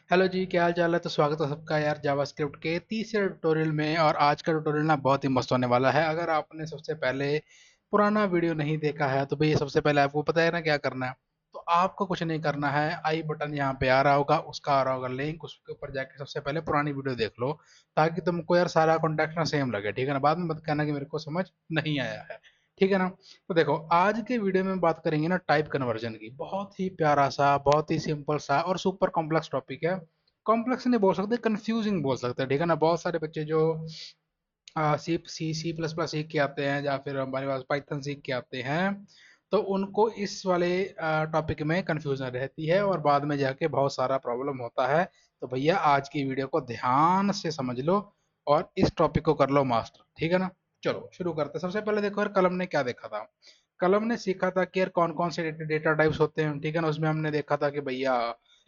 Hello जी, क्या हाल चाल है। तो स्वागत है सबका यार जावास्क्रिप्ट के तीसरे ट्यूटोरियल में। और आज का ट्यूटोरियल ना बहुत ही मस्त होने वाला है। अगर आपने सबसे पहले पुराना वीडियो नहीं देखा है तो भैया सबसे पहले आपको पता है ना क्या करना है। तो आपको कुछ नहीं करना है, आई बटन यहाँ पे आ रहा होगा, उसका आ रहा होगा लिंक, उसके ऊपर जाके सबसे पहले पुरानी वीडियो देख लो, ताकि तुमको यार सारा कॉन्टेक्ट ना सेम लगे। ठीक है ना, बाद में मत कहना कि मेरे को समझ नहीं आया है। ठीक है ना। तो देखो, आज के वीडियो में बात करेंगे ना टाइप कन्वर्जन की। बहुत ही प्यारा सा, बहुत ही सिंपल सा और सुपर कॉम्प्लेक्स टॉपिक है। कॉम्प्लेक्स नहीं बोल सकते, कंफ्यूजिंग बोल सकते हैं। ठीक है ना। बहुत सारे बच्चे जो सी सी सी प्लस प्लस सीख के आते हैं या फिर हमारे पास पाइथन सीख के आते हैं, तो उनको इस वाले टॉपिक में कंफ्यूजन रहती है और बाद में जाके बहुत सारा प्रॉब्लम होता है। तो भैया आज की वीडियो को ध्यान से समझ लो और इस टॉपिक को कर लो मास्टर। ठीक है ना। चलो शुरू करते हैं। सबसे पहले देखो यार, कलम ने क्या देखा था। कलम ने सीखा था कि यार कौन कौन से डेटा टाइप्स होते हैं। ठीक है ना। उसमें हमने देखा था कि भैया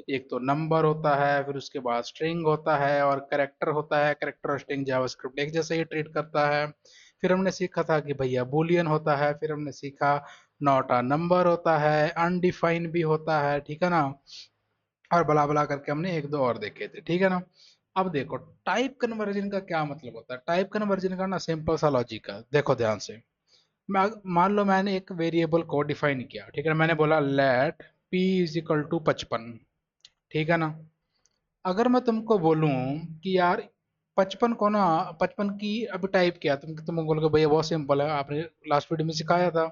एक तो नंबर होता है, फिर उसके बाद स्ट्रिंग होता है और करेक्टर होता है। करेक्टर और स्ट्रिंग जावास्क्रिप्ट एक जैसे ही ट्रीट करता है। फिर हमने सीखा था कि भैया बुलियन होता है। फिर हमने सीखा नॉट अ नंबर होता है, अनडिफाइंड भी होता है। ठीक है ना। और बला बला करके हमने एक दो और देखे थे। ठीक है ना। अब देखो, टाइप कन्वर्जन का क्या मतलब होता है। टाइप कन्वर्जन का ना सिंपल सा लॉजिक है, देखो ध्यान से। मान लो मैंने एक वेरिएबल को डिफाइन किया। ठीक है ना। मैंने बोला let p is equal to 55। ठीक है ना। अगर मैं तुमको बोलूं कि यार 55 को ना, 55 की अभी टाइप किया, तुम बोलोगे भैया बहुत सिंपल है, आपने लास्ट वीडियो में सिखाया था।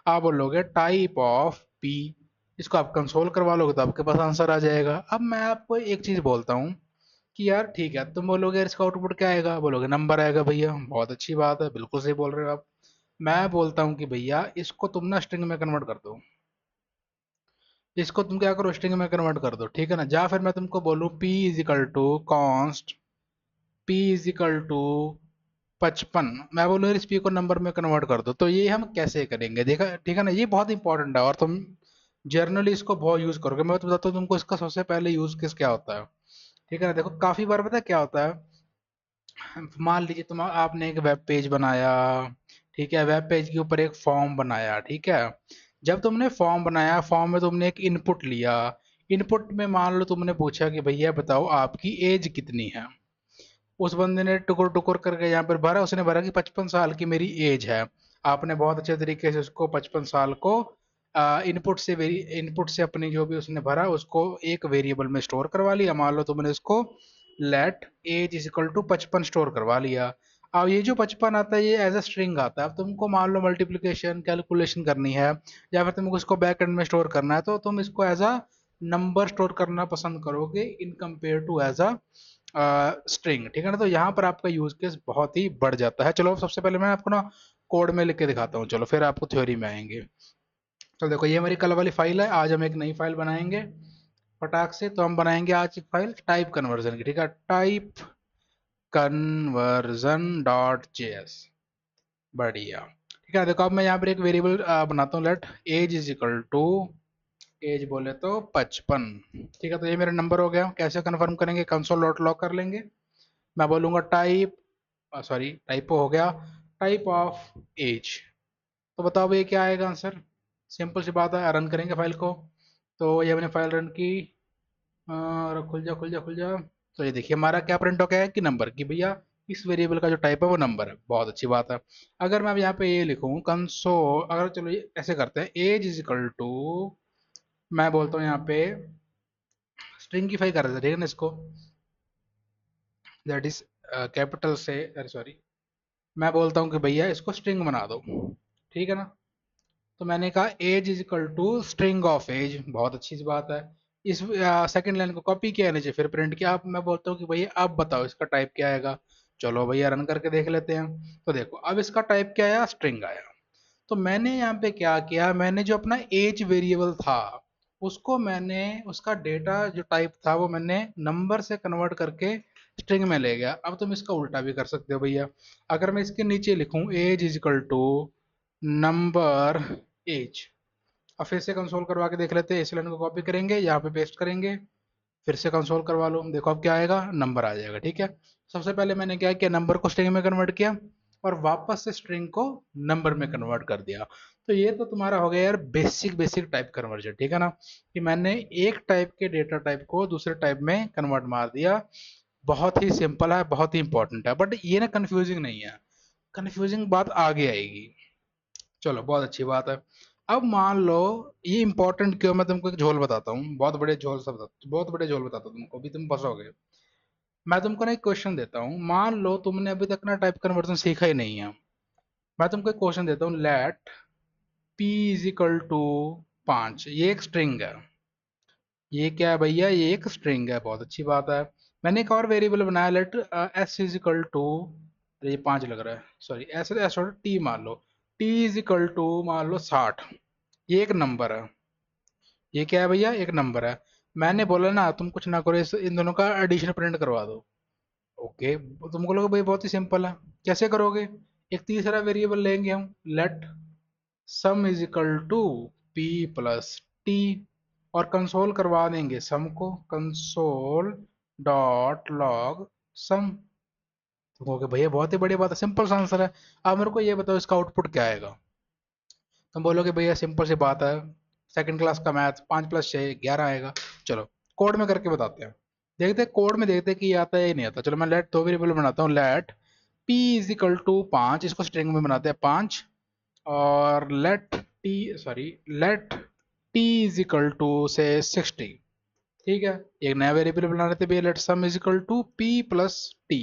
आप बोलोगे टाइप ऑफ पी, इसको आप कंसोल करवा लोगे तो आपके पास आंसर आ जाएगा। अब मैं आपको एक चीज बोलता हूँ कि यार ठीक है, तुम बोलोगे यार इसका आउटपुट क्या आएगा, बोलोगे नंबर आएगा। भैया बहुत अच्छी बात है, बिल्कुल सही बोल रहे हो आप। मैं बोलता हूँ कि भैया इसको तुम ना स्ट्रिंग में कन्वर्ट कर दो। इसको तुम क्या करो, स्ट्रिंग में कन्वर्ट कर दो। ठीक है ना। या फिर मैं तुमको बोलूं p is equal to const p is equal to 55, मैं बोलूँ इस p को नंबर में कन्वर्ट कर दो। तो ये हम कैसे करेंगे देखा। ठीक है ना। ये बहुत इंपॉर्टेंट है और तुम जर्नली इसको बहुत यूज करोगे। मैं तो बताता हूँ तुमको इसका सबसे पहले यूज किस क्या होता है। ठीक है ना। देखो काफी बार पता है क्या होता है। मान लीजिए तुम आपने एक वेब पेज बनाया। ठीक है। वेब पेज के ऊपर एक फॉर्म बनाया। ठीक है। जब तुमने फॉर्म बनाया, फॉर्म में तुमने एक इनपुट लिया। इनपुट में मान लो तुमने पूछा कि भैया बताओ आपकी एज कितनी है। उस बंदे ने टुकुर टुकुर करके यहाँ पर भरा, उसने भरा कि 55 साल की मेरी एज है। आपने बहुत अच्छे तरीके से उसको 55 साल को इनपुट से अपनी जो भी उसने भरा उसको एक वेरिएबल में स्टोर करवा लिया। मान लो तुमने उसको let age is equal to 55 store करवा लिया। अब ये जो 55 आता है ये एज अ स्ट्रिंग आता है। अब तुमको मान लो मल्टीप्लिकेशन कैलकुलेशन करनी है या फिर तुमको इसको बैक एंड में स्टोर करना है, तो तुम इसको एज अ नंबर स्टोर करना पसंद करोगे in compare to as a string. ठीक है ना। तो यहाँ पर आपका यूज केस बहुत ही बढ़ जाता है। चलो सबसे पहले मैं आपको ना कोड में लिख के दिखाता हूँ, चलो फिर आपको थ्योरी में आएंगे। तो देखो ये हमारी कल वाली फाइल है, आज हम एक नई फाइल बनाएंगे फटाक से। तो हम बनाएंगे आज एक फाइल टाइप कन्वर्जन की। ठीक है। टाइप कन्वर्जन डॉट जेएस, बढ़िया। ठीक है। देखो अब मैं यहाँ पर एक वेरिएबल बनाता हूँ, let age is equal to, age बोले तो 55। ठीक है। तो ये मेरा नंबर हो गया। कैसे कंफर्म करेंगे, कंसोल डॉट लॉग कर लेंगे। मैं बोलूंगा टाइप, सॉरी टाइपो हो गया, टाइप ऑफ एज। तो बताओ ये क्या आएगा आंसर। सिंपल सी बात है, रन करेंगे फाइल को। तो ये मैंने फाइल रन की। खुल जा खुल जा खुल जा। तो ये देखिए हमारा क्या प्रिंट हो गया है कि नंबर, की भैया इस वेरिएबल का जो टाइप है वो नंबर है। बहुत अच्छी बात है। अगर मैं अब यहाँ पे ये लिखूं कंसोल, अगर चलो ये ऐसे करते हैं, एज इज इक्वल टू, मैं बोलता हूँ यहाँ पे स्ट्रिंगिफाई कर देते हैं। ठीक है ना इसको, दैट इज कैपिटल से, अरे सॉरी, मैं बोलता हूँ कि भैया इसको स्ट्रिंग बना दो। ठीक है ना। तो मैंने कहा age is equal to string of age, बहुत अच्छी सी बात है। इस सेकंड लाइन को कॉपी किया नीचे, फिर प्रिंट किया। अब मैं बोलता हूँ कि भैया अब बताओ इसका टाइप क्या आएगा। चलो भैया रन करके देख लेते हैं। तो देखो अब इसका टाइप क्या आया, स्ट्रिंग आया। तो मैंने यहाँ पे क्या किया, मैंने जो अपना एज वेरिएबल था उसको मैंने, उसका डेटा जो टाइप था वो मैंने नंबर से कन्वर्ट करके स्ट्रिंग में ले गया। अब तुम इसका उल्टा भी कर सकते हो भैया। अगर मैं इसके नीचे लिखूं age is equal to number age, अब फिर से कंसोल करवा के देख लेते हैं। इस लाइन को कॉपी करेंगे, यहाँ पे पेस्ट करेंगे, फिर से कंसोल करवा लो। देखो अब क्या आएगा, नंबर आ जाएगा। ठीक है। सबसे पहले मैंने क्या किया, नंबर को स्ट्रिंग में कन्वर्ट किया और वापस से स्ट्रिंग को नंबर में कन्वर्ट कर दिया। तो ये तो तुम्हारा हो गया यार बेसिक बेसिक टाइप कन्वर्जन, ठीक है ना, कि मैंने एक टाइप के डेटा टाइप को दूसरे टाइप में कन्वर्ट मार दिया। बहुत ही सिंपल है, बहुत ही इंपॉर्टेंट है, बट ये ना कंफ्यूजिंग नहीं है, कंफ्यूजिंग बात आगे आएगी। चलो बहुत अच्छी बात है। अब मान लो, ये इंपॉर्टेंट क्यों, मैं तुमको एक झोल बताता हूँ, बहुत बड़े झोल बताता हूँ तुमको, भी तुम फंसोगे। मैं तुमको ना एक क्वेश्चन देता हूँ, मान लो तुमने अभी तक ना टाइप कन्वर्जन सीखा ही नहीं है। मैं तुमको एक क्वेश्चन देता हूँ, let p is equal to 5, ये एक स्ट्रिंग है। ये क्या है भैया, ये एक स्ट्रिंग है, बहुत अच्छी बात है। मैंने एक और वेरिएबल बनाया, let s is equal to, ये 5 लग रहा है, सॉरी एस एस टी मान लो, t इज इक्वल टू मान लो 60। ये एक नंबर है, ये क्या है भैया, एक नंबर है। मैंने बोला ना तुम कुछ ना करो, इन दोनों का एडिशन प्रिंट करवा दो। ओके, तुमको लगा भाई बहुत ही सिंपल है, कैसे करोगे। एक तीसरा वेरिएबल लेंगे हम, let sum is equal to P plus T, और कंसोल करवा देंगे सम को, कंसोल डॉट लॉग सम। तो कहोगे भैया बहुत ही बड़ी बात है, सिंपल सा आंसर है। अब मेरे को ये बताओ इसका आउटपुट क्या आएगा। तुम बोलोगे भैया सिंपल सी बात है, सेकंड क्लास का मैथ, 5 + 6 11 आएगा। चलो कोड में करके बताते हैं, देखते हैं कोड में, देखते हैं कि ये आता है या नहीं आता। चलो मैं लेट दो वेरिएबल बनाता हूँ, let p is equal to 5, इसको स्ट्रिंग में बनाते हैं 5, और let t is equal to से 60। ठीक है, एक नया वेरिएबल बना रहे थे भैया, let sum is equal to p plus T.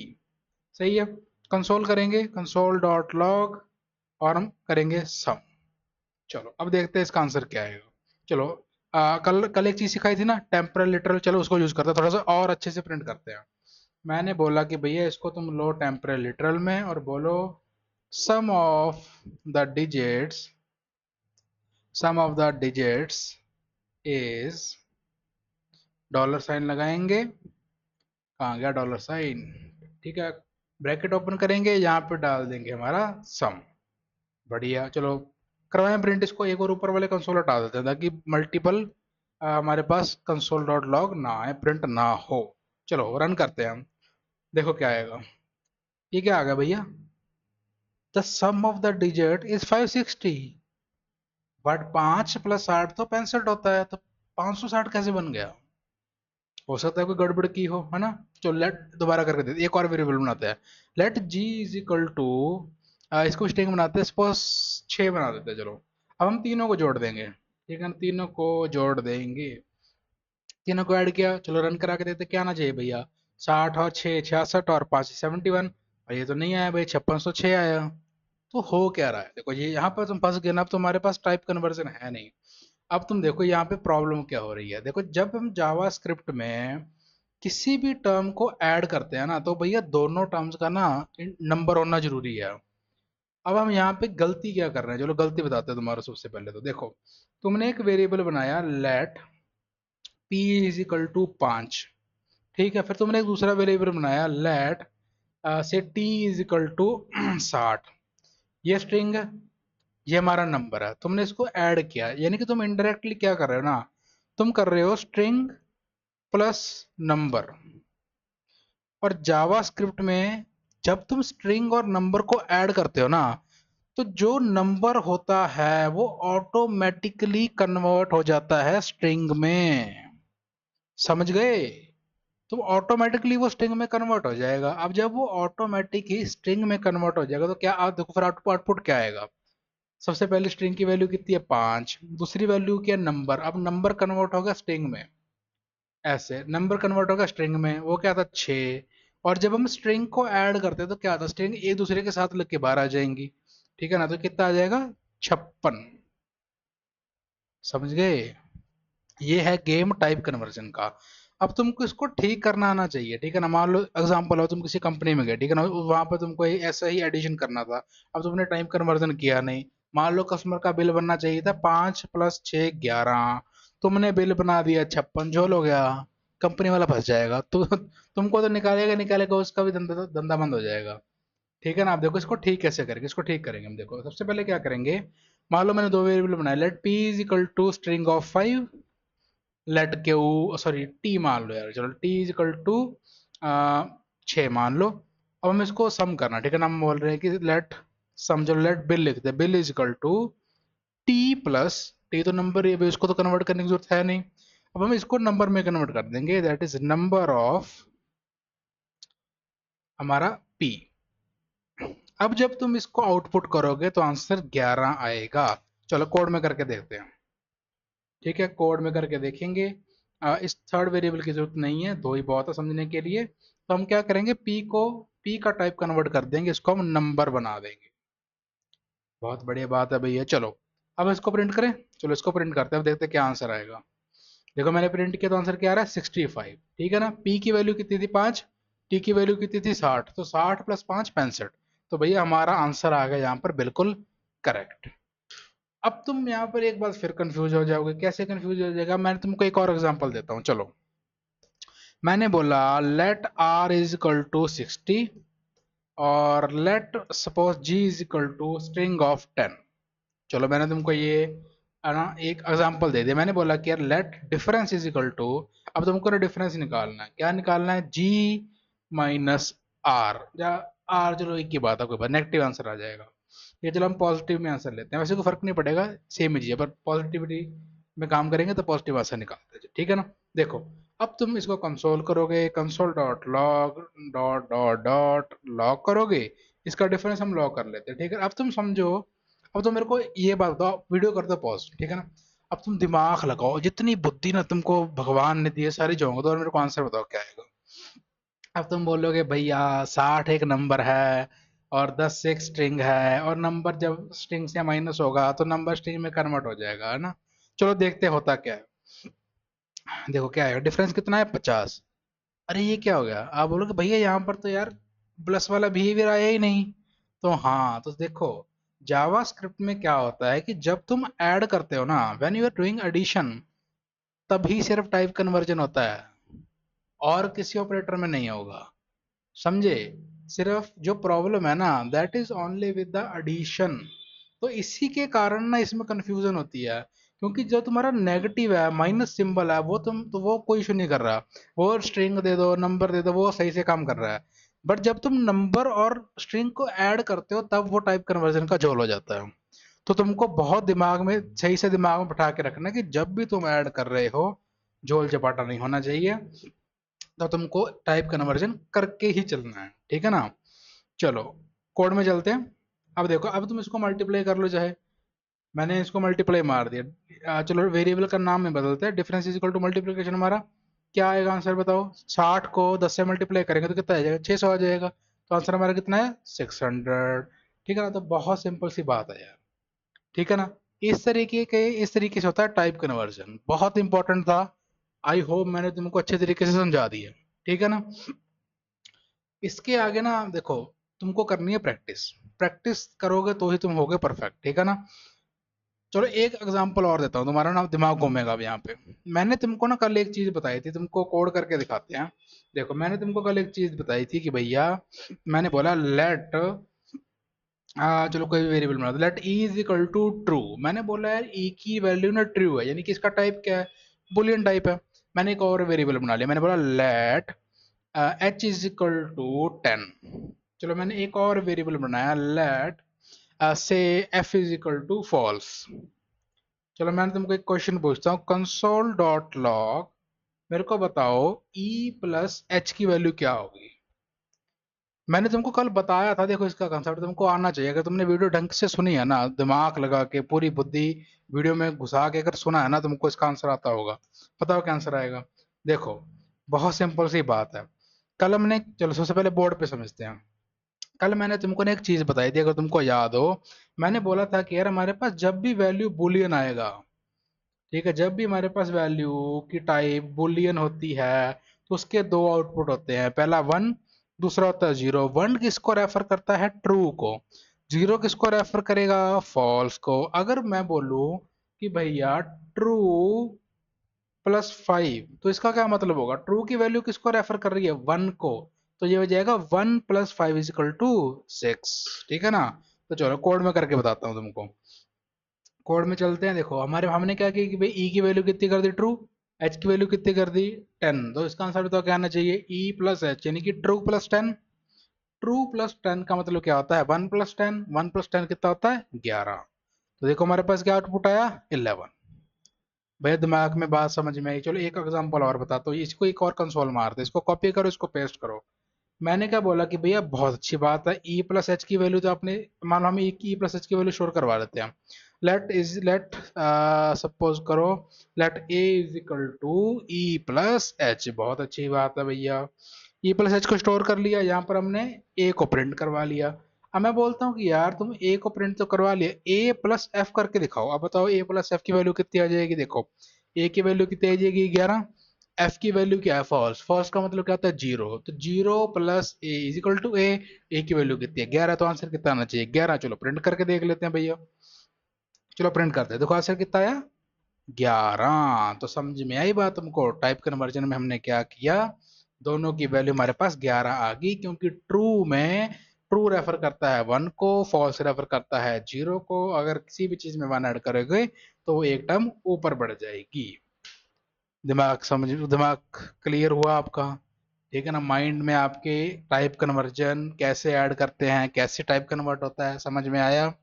सही है, कंसोल करेंगे, कंसोल डॉट लॉग, और हम करेंगे सम। चलो अब देखते हैं इसका आंसर क्या आएगा। चलो कल कल एक चीज सिखाई थी ना, टेम्परल लिटरल, चलो उसको यूज करते हैं, थोड़ा सा और अच्छे से प्रिंट करते हैं। मैंने बोला कि भैया इसको तुम लो टेम्परल लिटरल में और बोलो sum of the digits, sum of the digits is, dollar sign लगाएंगे, कहाँ गया डॉलर साइन, ठीक है, ब्रैकेट ओपन करेंगे, यहाँ पे डाल देंगे हमारा सम। बढ़िया, चलो करवाएं प्रिंट इसको, एक और ऊपर वाले कंसोल हटा देते हैं ताकि मल्टीपल हमारे पास कंसोल डॉट लॉग ना आए, प्रिंट ना हो। चलो रन करते हैं हम, देखो क्या आएगा। ये क्या आ गया भैया, the sum of the digit is 560, but 5 + 60 तो 65 होता है, तो 560 कैसे बन गया। हो सकता है कोई गड़बड़ की हो, है ना। चलो लेट दोबारा करके देते, एक और वेरिएबल बनाते हैं, let G is equal to, इसको स्ट्रिंग बनाते हैं, सपोज 6 बना देते हैं। चलो अब हम तीनों को जोड़ देंगे, ठीक है ना, तीनों को जोड़ देंगे, तीनों को ऐड किया, चलो रन करा के देते, क्या आना चाहिए भैया, 60 और 6 66, और 5 71। और ये तो नहीं आया भाई, 5606 आया। तो हो क्या रहा है, देखो ये यहाँ पर तुम फंस गए ना, अब तुम्हारे पास टाइप कन्वर्जन है नहीं। अब तुम देखो यहाँ पे प्रॉब्लम क्या हो रही है, देखो जब हम जावा स्क्रिप्ट में किसी भी टर्म को ऐड करते हैं ना, तो भैया दोनों टर्म्स का ना नंबर होना जरूरी है। अब हम यहाँ पे गलती क्या कर रहे हैं, चलो गलती बताते हैं तुम्हारा। सबसे पहले तो देखो, तुमने एक वेरिएबल बनाया let p is equal to 5, ठीक है, फिर तुमने एक दूसरा वेरिएबल बनाया लेट से t इज इक्वल टू 60। ये स्ट्रिंग है, ये हमारा नंबर है, तुमने इसको ऐड किया, यानी कि तुम इनडायरेक्टली क्या कर रहे हो ना, तुम कर रहे हो स्ट्रिंग प्लस नंबर। और जावा स्क्रिप्ट में जब तुम स्ट्रिंग और नंबर को ऐड करते हो ना, तो जो नंबर होता है वो ऑटोमेटिकली कन्वर्ट हो जाता है स्ट्रिंग में। समझ गए, तो ऑटोमेटिकली वो स्ट्रिंग में कन्वर्ट हो जाएगा। अब जब वो ऑटोमेटिक ही स्ट्रिंग में कन्वर्ट हो जाएगा, तो क्या आप देखो फिर आउटपुट क्या आएगा। सबसे पहले स्ट्रिंग की वैल्यू कितनी है 5, दूसरी वैल्यू क्या है नंबर, अब नंबर कन्वर्ट होगा स्ट्रिंग में, ऐसे नंबर कन्वर्ट होगा स्ट्रिंग में, वो क्या था 6। और जब हम स्ट्रिंग को ऐड करते हैं तो क्या था, स्ट्रिंग एक दूसरे के साथ लग के बाहर आ जाएंगी, ठीक है ना, तो कितना आ जाएगा 56। समझ गए, ये है गेम टाइप कन्वर्जन का। अब तुमको इसको ठीक करना आना चाहिए, ठीक है ना। मान लो एग्जांपल हो, तुम किसी कंपनी में गए, ठीक है ना, वहां पर तुमको ऐसा ही एडिशन करना था, अब तुमने टाइप कन्वर्जन किया नहीं। मान लो कस्टमर का बिल बनना चाहिए था 5 + 6 11, तुमने बिल बना दिया 56, झोल हो गया, कंपनी वाला फंस जाएगा। तो तुमको तो निकालेगा निकालेगा, उसका भी धंधा धंधा बंद हो जाएगा। ठीक है ना। आप देखो इसको ठीक कैसे करेंगे, इसको ठीक करेंगे हम, देखो सबसे पहले क्या करेंगे, मान लो मैंने दो वेरिएबल बनाए, let p is equal to string of 5, let Q, sorry T मान लो यार, चलो टी इज इक्वल टू 6 मान लो। अब हम इसको सम करना, ठीक है ना, हम बोल रहे हैं कि लेट सम, जो लेट बिल लिखते हैं, bill is equal to T plus T तो नंबर है, इसको तो कन्वर्ट करने की जरूरत है नहीं। अब हम इसको नंबर में कन्वर्ट कर देंगे, दैट इज नंबर ऑफ हमारा पी। अब जब तुम इसको आउटपुट करोगे तो आंसर 11 आएगा। चलो कोड में करके देखते हैं। ठीक है, कोड में करके देखेंगे। इस थर्ड वेरिएबल की जरूरत नहीं है, दो ही बहुत है समझने के लिए। तो हम क्या करेंगे, पी को पी का टाइप कन्वर्ट कर देंगे, इसको हम नंबर बना देंगे। बहुत बढ़िया बात है भैया। चलो अब इसको प्रिंट करें। चलो इसको प्रिंट करते हैं, अब देखते हैं क्या आंसर आएगा। देखो मैंने प्रिंट किया तो आंसर क्या आ रहा है, 65। ठीक है ना, पी की वैल्यू कितनी थी 5, टी की वैल्यू कितनी थी 60, तो 60 प्लस 5 65। तो भैया हमारा आंसर आ गया यहाँ पर बिल्कुल करेक्ट। अब तुम यहाँ पर एक बार फिर कंफ्यूज हो जाओगे, कैसे कंफ्यूज हो जाएगा, मैं तुमको एक और एग्जांपल देता हूँ। चलो मैंने बोला let R is equal to 60 और let suppose G is equal to string of 10। चलो मैंने तुमको ये ना एक एग्जांपल दे दिया। मैंने बोला कि यार let difference is equal to, अब तुमको ना डिफरेंस निकालना है। क्या निकालना है, जी माइनस आर, या आर चलो एक की बात है, कोई बात नेगेटिव आंसर आ जाएगा। ये चलो हम पॉजिटिव में आंसर लेते हैं, वैसे कोई फर्क नहीं पड़ेगा, सेम ही चीज है, पर पॉजिटिविटी में काम करेंगे तो पॉजिटिव आंसर निकालते हैं। ठीक है ना, देखो अब तुम इसको कंसोल करोगे, console dot log dot dot dot log करोगे, इसका डिफरेंस हम लॉग कर लेते हैं। ठीक है, अब तुम समझो। अब तो मेरे को ये बात बताओ, वीडियो कर दो पॉज, ठीक है ना। अब तुम दिमाग लगाओ, जितनी बुद्धि ना तुमको भगवान ने दी है सारी झोंक दो और मेरे को आंसर बताओ क्या आएगा। अब तुम बोलोगे भैया 60 एक नंबर है और 10 एक स्ट्रिंग है, और नंबर जब स्ट्रिंग से माइनस होगा तो नंबर स्ट्रिंग में कन्वर्ट हो जाएगा, है ना। चलो देखते होता क्या है। देखो क्या है, डिफरेंस कितना है 50। अरे ये क्या हो गया, आप बोलोगे भैया यहाँ पर तो यार प्लस वाला बिहेवियर आया ही नहीं। तो हाँ, तो देखो जावा स्क्रिप्ट में क्या होता है कि जब तुम ऐड करते हो ना, when you are doing addition, तभी सिर्फ टाइप कन्वर्जन होता है, और किसी ऑपरेटर में नहीं होगा। समझे, सिर्फ जो प्रॉब्लम है ना that is only with the addition. तो इसी के कारण ना इसमें कंफ्यूजन होती है, क्योंकि जो तुम्हारा नेगेटिव है, माइनस सिंबल है, वो तुम तो वो कोई इशू नहीं कर रहा। वो स्ट्रिंग दे दो, नंबर दे दो, वो सही से काम कर रहा है। बट जब तुम नंबर और स्ट्रिंग को ऐड करते हो तब वो टाइप कन्वर्जन का झोल हो जाता है। तो तुमको बहुत दिमाग में सही से दिमाग में बैठा के रखना कि जब भी तुम ऐड कर रहे हो, झोल चपाटा नहीं होना चाहिए। तो तुमको टाइप कन्वर्जन करके ही चलना है, ठीक है ना। चलो कोड में चलते हैं। अब देखो, अब तुम इसको मल्टीप्लाई कर लो चाहे। मैंने इसको मल्टीप्लाई मार दिया। चलो वेरिएबल का नाम में बदलते हैं, difference is equal to multiplication हमारा क्या आएगा, आंसर बताओ। 60 को 10 से मल्टीप्लाई करेंगे तो कितना आ जाएगा, 600 आ जाएगा। तो आंसर हमारा कितना है, 600। ठीक है ना, तो बहुत सिंपल सी बात है यार। ठीक है ना, इस तरीके से होता है टाइप कन्वर्जन, बहुत इंपॉर्टेंट था। आई होप मैंने तुमको अच्छे तरीके से समझा दिया। ठीक है ना, इसके आगे ना देखो, तुमको करनी है प्रैक्टिस। प्रैक्टिस करोगे तो ही तुम होगे परफेक्ट, ठीक है ना। चलो एक एग्जांपल और देता हूँ, तुम्हारा ना दिमाग घूमेगा अब यहाँ पे। मैंने तुमको ना कल एक चीज बताई थी, तुमको कोड करके दिखाते हैं। देखो मैंने तुमको कल एक चीज बताई थी कि भैया, मैंने बोला लेट चलो कोई भी वेरिएबल बना दो, let E is equal to true. मैंने बोला यार ई की वैल्यू ना ट्रू है, यानी कि इसका टाइप क्या है, बुलियन टाइप है। मैंने एक और वेरिएबल बना लिया, मैंने बोला let H is equal to 10। चलो मैंने एक और वेरिएबल बनाया, लेट से F is equal to false. चलो मैंने तुमको एक क्वेश्चन पूछता हूँ, कंसोल डॉट लॉग मेरे को बताओ ई प्लस एच की वैल्यू क्या होगी। मैंने तुमको कल बताया था, देखो इसका कंसेप्ट तुमको आना चाहिए। अगर तुमने वीडियो ढंग से सुनी है ना, दिमाग लगा के पूरी बुद्धि वीडियो में घुसा के अगर सुना है ना, तुमको इसका आंसर आता होगा। बताओ क्या आंसर आएगा। देखो बहुत सिंपल सी बात है। कल हमने, चलो सबसे पहले बोर्ड पे समझते हैं। कल मैंने तुमको ना एक चीज बताई थी, अगर तुमको याद हो। मैंने बोला था कि यार हमारे पास जब भी वैल्यू बुलियन आएगा, ठीक है, जब भी हमारे पास वैल्यू की टाइप बुलियन होती है तो उसके दो आउटपुट होते हैं, पहला वन, दूसरा होता है जीरो। वन किसको रेफर करता है, ट्रू को। जीरो किसको रेफर करेगा, फॉल्स को। अगर मैं बोलूं कि भैया ट्रू प्लस 5, तो इसका क्या मतलब होगा, ट्रू की वैल्यू किसको रेफर कर रही है, वन को। तो ये हो जाएगा 1 + 5 इज इक्वल टू 6। ठीक है ना। तो चलो कोड में करके बताता हूँ तुमको। कोड में चलते हैं। देखो हमारे हमने क्या किया कि भाई ई की वैल्यू कितनी कर दी ट्रू, एच की वैल्यू कितनी कर दी 10। तो इसका आंसर बताओ क्या आना चाहिए, ई प्लस एच, यानी कि ट्रू प्लस 10। ट्रू प्लस 10 का मतलब क्या होता है, 1 + 10, 1 + 10 कितना होता है 11। तो देखो हमारे पास क्या आउटपुट आया, 11। भैया दिमाग में बात समझ में आई। चलो एक एग्जांपल और बताता हूँ, इसको एक और कंसोल मारते, इसको कॉपी करो, इसको पेस्ट करो। मैंने क्या बोला कि भैया बहुत अच्छी बात है, ई प्लस एच की वैल्यू तो आपने, मान लो हम ई प्लस एच की वैल्यू स्टोर करवा लेते हैं। लेट सपोज करो, let A is equal to E plus H. बहुत अच्छी बात है भैया, ई प्लस एच को स्टोर कर लिया, यहाँ पर हमने ए को प्रिंट करवा लिया। अब मैं बोलता हूँ कि यार तुम ए को प्रिंट तो करवा लिया, ए प्लस एफ करके दिखाओ। अब बताओ ए प्लस एफ की वैल्यू कितनी आ जाएगी। देखो ए की वैल्यू कितनी आ जाएगी, 11। एफ की वैल्यू क्या है, फॉल्स। फॉल्स का मतलब क्या होता है, जीरो। तो zero plus A is equal to A. A की वैल्यू कितनी है, 11। तो आंसर कितना आना चाहिए, 11। चलो प्रिंट करके देख लेते हैं भैया। चलो प्रिंट करते हैं, देखो आंसर कितना आया, 11। तो समझ में आई बात तुमको। टाइप कन्वर्जन में हमने क्या किया, दोनों की वैल्यू हमारे पास 11 आ गई, क्योंकि ट्रू में ट्रू रेफर करता है वन को, फॉल्स रेफर करता है जीरो को। अगर किसी भी चीज में वन ऐड करोगे तो वो एक टर्म ऊपर बढ़ जाएगी। दिमाग क्लियर हुआ आपका, ठीक है ना। माइंड में आपके टाइप कन्वर्जन कैसे ऐड करते हैं, कैसे टाइप कन्वर्ट होता है, समझ में आया।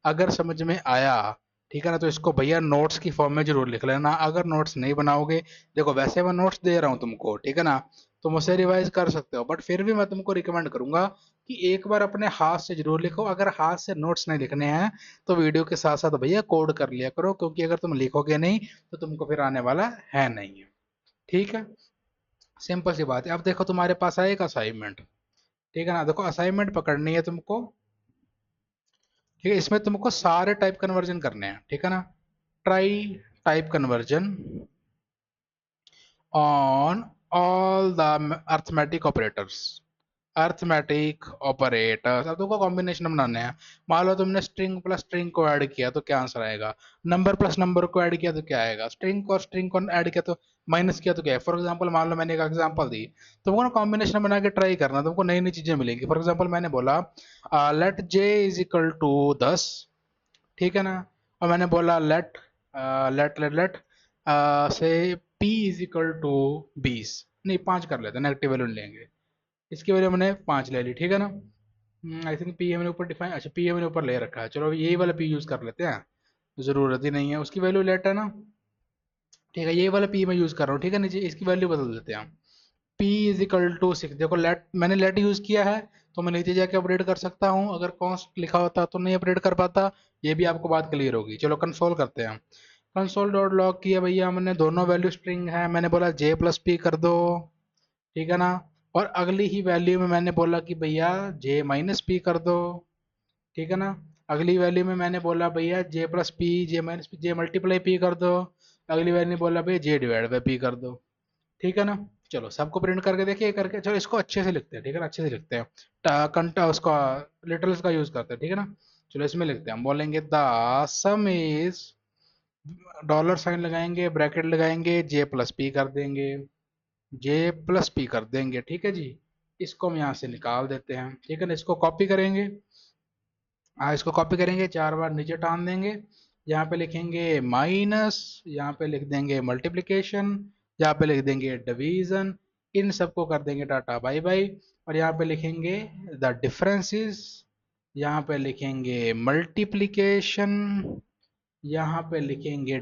अगर समझ में आया, ठीक है ना, तो इसको भैया नोट्स की फॉर्म में जरूर लिख लेना। अगर नोट्स नहीं बनाओगे, देखो वैसे मैं नोट्स दे रहा हूँ तुमको, ठीक है ना, तो मुझसे रिवाइज कर सकते हो, बट फिर भी मैं तुमको रिकमेंड करूंगा कि एक बार अपने हाथ से जरूर लिखो। अगर हाथ से नोट्स नहीं लिखने हैं तो वीडियो के साथ साथ भैया कोड कर लिया करो, क्योंकि अगर तुम लिखोगे नहीं तो तुमको फिर आने वाला है नहीं। ठीक है, सिंपल सी बात है। अब देखो तुम्हारे पास आएगा असाइनमेंट, ठीक है ना। देखो असाइनमेंट पकड़नी है तुमको, ठीक है। इसमें तुमको सारे टाइप कन्वर्जन करने हैं, ठीक है ना। Try type conversion on all the arithmetic operators. Arithmetic operators, अब तुमको कॉम्बिनेशन बनाने हैं। मान लो तुमने स्ट्रिंग प्लस स्ट्रिंग को ऐड किया तो क्या आंसर आएगा, नंबर प्लस नंबर को ऐड किया तो क्या आएगा, स्ट्रिंग को ऐड किया तो माइनस किया तो क्या है। फॉर एग्जांपल मान लो मैंने एक एग्जांपल दी, तुमको ना कॉम्बिनेशन बना के ट्राई करना, तुमको नई नई चीजें मिलेंगी। फॉर एग्जांपल मैंने बोला let J is equal to 10, ठीक है ना। और मैंने बोला लेट से पी इज इक्वल टू 20, नहीं 5 कर लेते, नेगेटिव वैल्यू लेंगे। इसकी वैल्यू मैंने 5 ले ली, ठीक है ना। आई थिंक पी मैंने ऊपर डिफाइन, अच्छा पी मैंने ऊपर ले रखा है, चलो यही वाला पी यूज कर लेते हैं, जरूरत ही नहीं है उसकी वैल्यू लेट है ना। ठीक है, ये वाला पी मैं यूज कर रहा हूँ, ठीक है। नीचे इसकी वैल्यू बदल देते हैं, पी इज इक्वल टू 6। देखो लेट, मैंने लेट यूज किया है तो मैं नीचे जाके अपडेट कर सकता हूँ, अगर कॉन्स्ट लिखा होता तो नहीं अपडेट कर पाता। ये भी आपको बात क्लियर होगी। चलो कंसोल करते हैं, कंसोल डॉट लॉग किया भैया हमने, दोनों वैल्यू स्ट्रिंग है। मैंने बोला जे प्लस पी कर दो, ठीक है ना। और अगली ही वैल्यू में मैंने बोला कि भैया जे माइनस पी कर दो, ठीक है ना। अगली वैल्यू में मैंने बोला भैया जे प्लस पी, जे माइनस पी, जे मल्टीप्लाई पी कर दो। अगली वैल्यू में बोला भैया जे डिवाइड बाई पी कर दो, ठीक है ना। चलो सबको प्रिंट करके देखिए करके। चलो इसको अच्छे से लिखते हैं, ठीक है ना, अच्छे से लिखते हैं। उसका लिटरल्स का यूज करते हैं, ठीक है ना। चलो इसमें लिखते हैं, हम बोलेंगे the sum is, dollar sign लगाएंगे, ब्रैकेट लगाएंगे, जे प्लस पी कर देंगे, जे प्लस पी कर देंगे, ठीक है जी। इसको हम यहाँ से निकाल देते हैं, ठीक है ना। इसको कॉपी करेंगे, हाँ इसको कॉपी करेंगे, 4 बार नीचे टान देंगे। यहाँ पे लिखेंगे माइनस, यहाँ पे लिख देंगे मल्टीप्लिकेशन, यहाँ पे लिख देंगे डिवीजन। इन सबको कर देंगे टाटा बाय बाय। और यहाँ पे लिखेंगे द डिफरेंसेस, यहाँ पे लिखेंगे मल्टीप्लिकेशन, यहाँ पे लिखेंगे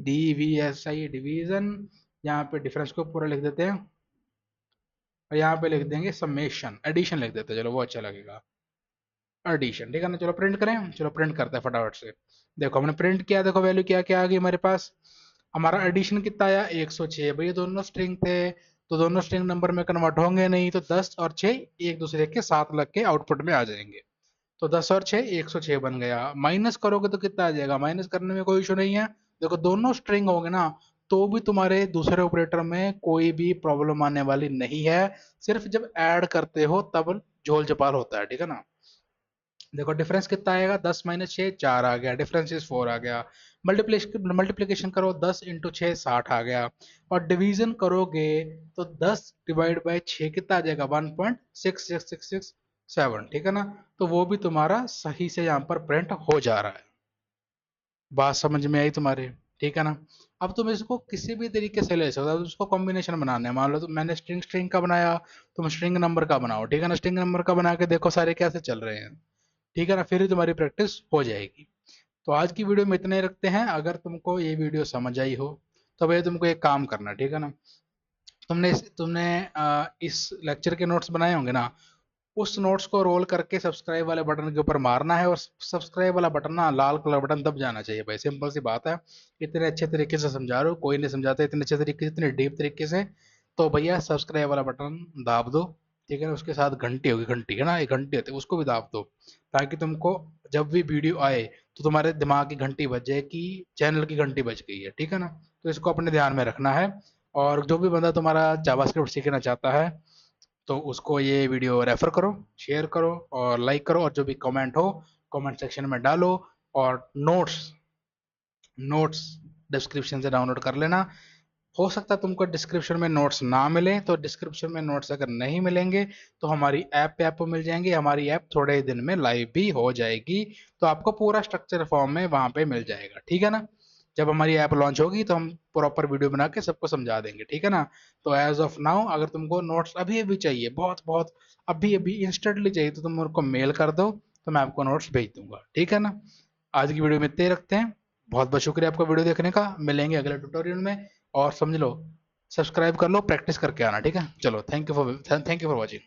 डीवीएसआई डिवीजन, यहाँ पे डिफरेंस को पूरा लिख देते हैं। और यहाँ पे लिख देंगे समेशन, एडिशन लिख देते हैं, चलो वो अच्छा लगेगा, एडिशन, ठीक है ना। चलो प्रिंट करें, चलो प्रिंट करते हैं फटाफट से। देखो हमने प्रिंट किया, देखो वैल्यू क्या क्या आ गई हमारे पास। हमारा एडिशन कितना आया, 106। भैया दोनों स्ट्रिंग थे तो दोनों स्ट्रिंग नंबर में कन्वर्ट होंगे नहीं, तो 10 और 6 एक दूसरे के साथ लग के आउटपुट में आ जाएंगे। तो 10 और 6 106 बन गया। माइनस करोगे तो कितना आ जाएगा, माइनस करने में कोई इशू नहीं है। देखो दोनों स्ट्रिंग होंगे ना, तो भी तुम्हारे दूसरे ऑपरेटर में कोई भी प्रॉब्लम आने वाली नहीं है। सिर्फ जब ऐड करते हो तब झोल झपाल होता है, ठीक है ना। देखो डिफरेंस कितना आएगा, 10 माइनस 6 4 आ गया, डिफरेंस इज 4 आ गया। मल्टीप्लिकेशन करो, 10 इंटू 6 60 आ गया। और डिवीजन करोगे तो 10 डिवाइड बाय 6 कितना आ जाएगा, 1.66667, ठीक है ना। तो वो भी तुम्हारा सही से यहाँ पर प्रिंट हो जा रहा है। बात समझ में आई तुम्हारे, ठीक है ना। अब तुम इसको किसी भी तरीके से ले सकते हो, उसको कॉम्बिनेशन बनाना है। मान लो तो मैंने स्ट्रिंग स्ट्रिंग का बनाया, तुम स्ट्रिंग नंबर का बनाओ, ठीक है ना। स्ट्रिंग नंबर का बना के देखो सारे कैसे चल रहे हैं, ठीक है ना, फिर ही तुम्हारी प्रैक्टिस हो जाएगी। तो आज की वीडियो में इतने ही रखते हैं। अगर तुमको ये वीडियो समझ आई हो तो भैया तुमको एक काम करना, ठीक है ना। तुमने इस लेक्चर के नोट्स बनाए होंगे ना, उस नोट्स को रोल करके सब्सक्राइब वाले बटन के ऊपर मारना है, और सब्सक्राइब वाला बटन ना लाल कलर बटन दब जाना चाहिए भाई। सिंपल सी बात है। इतने अच्छे तरीके से समझा रहे हो, कोई नहीं समझाता इतने अच्छे तरीके से, इतने डीप तरीके से। तो भैया सब्सक्राइब वाला बटन दाब दो, ठीक है ना। उसके साथ घंटी होगी, घंटी है ना, एक घंटी होती है, उसको भी दाब दो, ताकि तुमको जब भी वीडियो आए तो तुम्हारे दिमाग की घंटी बज जाए कि चैनल की घंटी बज गई है, ठीक है ना। तो इसको अपने ध्यान में रखना है। और जो भी बंदा तुम्हारा जावास्क्रिप्ट सीखना चाहता है तो उसको ये वीडियो रेफर करो, शेयर करो और लाइक करो, और जो भी कमेंट हो कमेंट सेक्शन में डालो। और नोट्स नोट्स डिस्क्रिप्शन से डाउनलोड कर लेना। हो सकता है तुमको डिस्क्रिप्शन में नोट्स ना मिले, तो डिस्क्रिप्शन में नोट्स अगर नहीं मिलेंगे तो हमारी ऐप पे आपको मिल जाएंगे। हमारी ऐप थोड़े ही दिन में लाइव भी हो जाएगी, तो आपको पूरा स्ट्रक्चर फॉर्म में वहां पे मिल जाएगा, ठीक है ना। जब हमारी ऐप लॉन्च होगी तो हम प्रॉपर वीडियो बना के सबको समझा देंगे, ठीक है ना। तो एज ऑफ नाउ अगर तुमको नोट्स अभी अभी चाहिए, बहुत बहुत अभी अभी इंस्टेंटली चाहिए, तो तुम मेरे को मेल कर दो, तो मैं आपको नोट्स भेज दूंगा, ठीक है ना। आज की वीडियो में इतने ही रखते हैं। बहुत बहुत शुक्रिया आपका वीडियो देखने का। मिलेंगे अगले ट्यूटोरियल में। और समझ लो, सब्सक्राइब कर लो, प्रैक्टिस करके आना, ठीक है। चलो, थैंक यू फॉर वॉचिंग।